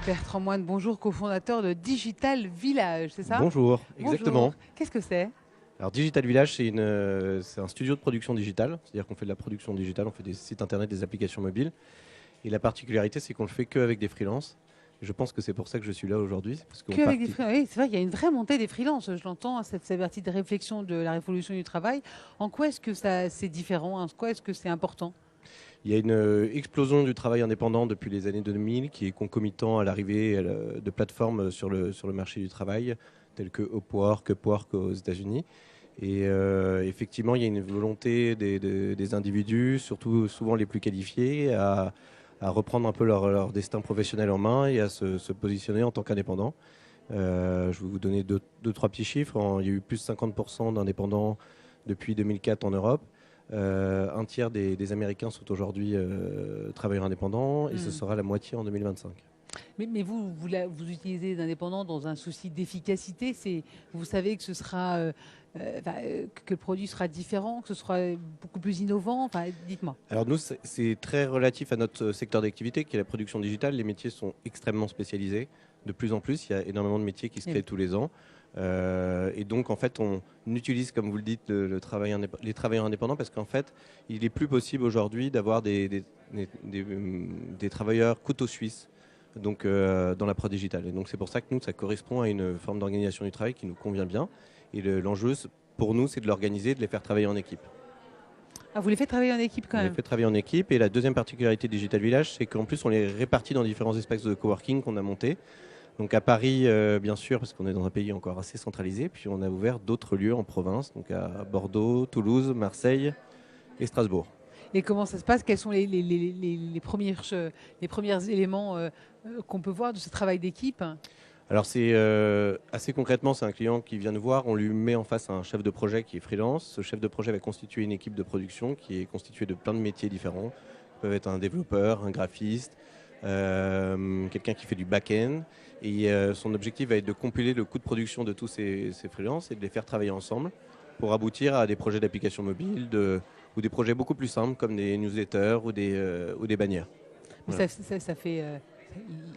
Bertrand Moine, bonjour, cofondateur de Digital Village, c'est ça? Bonjour, exactement. Bonjour. Qu'est-ce que c'est? Alors Digital Village, c'est un studio de production digitale, c'est-à-dire qu'on fait de la production digitale, on fait des sites internet, des applications mobiles. Et la particularité, c'est qu'on le fait qu'avec des freelances. Je pense que c'est pour ça que je suis là aujourd'hui. Parce qu'on Que avec des freelances. Oui, c'est vrai qu'il y a une vraie montée des freelances. Je l'entends, cette partie de réflexion de la révolution du travail. En quoi est-ce que c'est différent? En quoi est-ce que c'est important? Il y a une explosion du travail indépendant depuis les années 2000 qui est concomitant à l'arrivée de plateformes sur le marché du travail, telles que Upwork aux États-Unis. Et effectivement, il y a une volonté des individus, surtout souvent les plus qualifiés, à reprendre un peu leur destin professionnel en main et à se positionner en tant qu'indépendant. Je vais vous donner trois petits chiffres. Il y a eu plus de 50% d'indépendants depuis 2004 en Europe. Un tiers des Américains sont aujourd'hui travailleurs indépendants et ce sera la moitié en 2025. Mais vous utilisez les indépendants dans un souci d'efficacité. Vous savez que ce sera, que le produit sera différent, que ce sera beaucoup plus innovant. Enfin, dites-moi. Alors nous, c'est très relatif à notre secteur d'activité qui est la production digitale. Les métiers sont extrêmement spécialisés. De plus en plus, il y a énormément de métiers qui se créent tous les ans. Et donc, en fait, on utilise, comme vous le dites, les travailleurs indépendants parce qu'en fait, il est plus possible aujourd'hui d'avoir des travailleurs couteaux suisses donc, dans la prod digitale. Et donc, c'est pour ça que nous, ça correspond à une forme d'organisation du travail qui nous convient bien. Et l'enjeu, pour nous, c'est de l'organiser, de les faire travailler en équipe. Ah, vous les faites travailler en équipe quand même? On les fait travailler en équipe. Et la deuxième particularité de Digital Village, c'est qu'en plus, on les répartit dans différents espaces de coworking qu'on a montés. Donc à Paris, bien sûr, parce qu'on est dans un pays encore assez centralisé. Puis on a ouvert d'autres lieux en province, donc à Bordeaux, Toulouse, Marseille et Strasbourg. Et comment ça se passe? Quels sont les premiers éléments qu'on peut voir de ce travail d'équipe? Alors c'est assez concrètement, c'est un client qui vient nous voir, on lui met en face un chef de projet qui est freelance. Ce chef de projet va constituer une équipe de production qui est constituée de plein de métiers différents. Ça peut être un développeur, un graphiste, quelqu'un qui fait du back-end. Et son objectif va être de compiler le coût de production de tous ces freelances et de les faire travailler ensemble pour aboutir à des projets d'application mobile ou des projets beaucoup plus simples comme des newsletters ou des bannières. Voilà. Ça fait...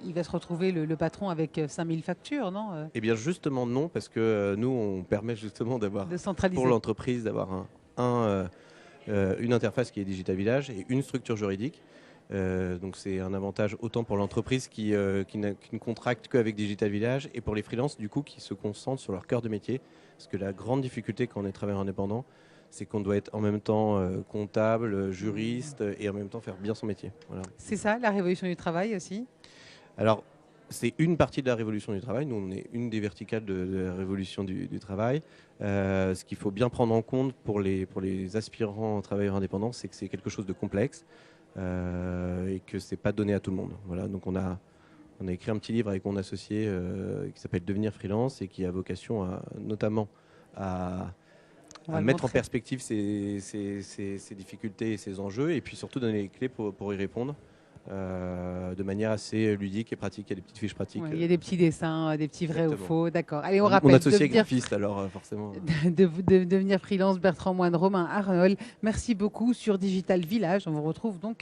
il va se retrouver le patron avec 5000 factures, non? Eh bien justement non, parce que nous on permet justement d'avoir pour l'entreprise d'avoir une interface qui est Digital Village et une structure juridique. Donc c'est un avantage autant pour l'entreprise qui ne contracte qu'avec Digital Village et pour les freelances du coup qui se concentrent sur leur cœur de métier. Parce que la grande difficulté quand on est travailleur indépendant, c'est qu'on doit être en même temps comptable, juriste et en même temps faire bien son métier. Voilà. C'est ça la révolution du travail aussi? Alors c'est une partie de la révolution du travail. Nous, on est une des verticales de la révolution du travail. Ce qu'il faut bien prendre en compte pour les aspirants travailleurs indépendants, c'est que c'est quelque chose de complexe et que c'est pas donné à tout le monde. Voilà, donc on a écrit un petit livre avec mon associé qui s'appelle Devenir freelance et qui a vocation notamment à mettre en perspective ces difficultés et ces enjeux et puis surtout donner les clés pour y répondre. De manière assez ludique et pratique. Il y a des petites fiches pratiques. Ouais, il y a des petits dessins, des petits vrais Exactement. ou faux. D'accord. Allez, on rappelle. On associe graphiste, alors forcément. de devenir freelance, Bertrand Moine, Romain Arnold. Merci beaucoup sur Digital Village. On vous retrouve donc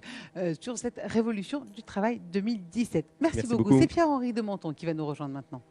sur cette révolution du travail 2017. Merci beaucoup. C'est Pierre-Henri de Menton qui va nous rejoindre maintenant.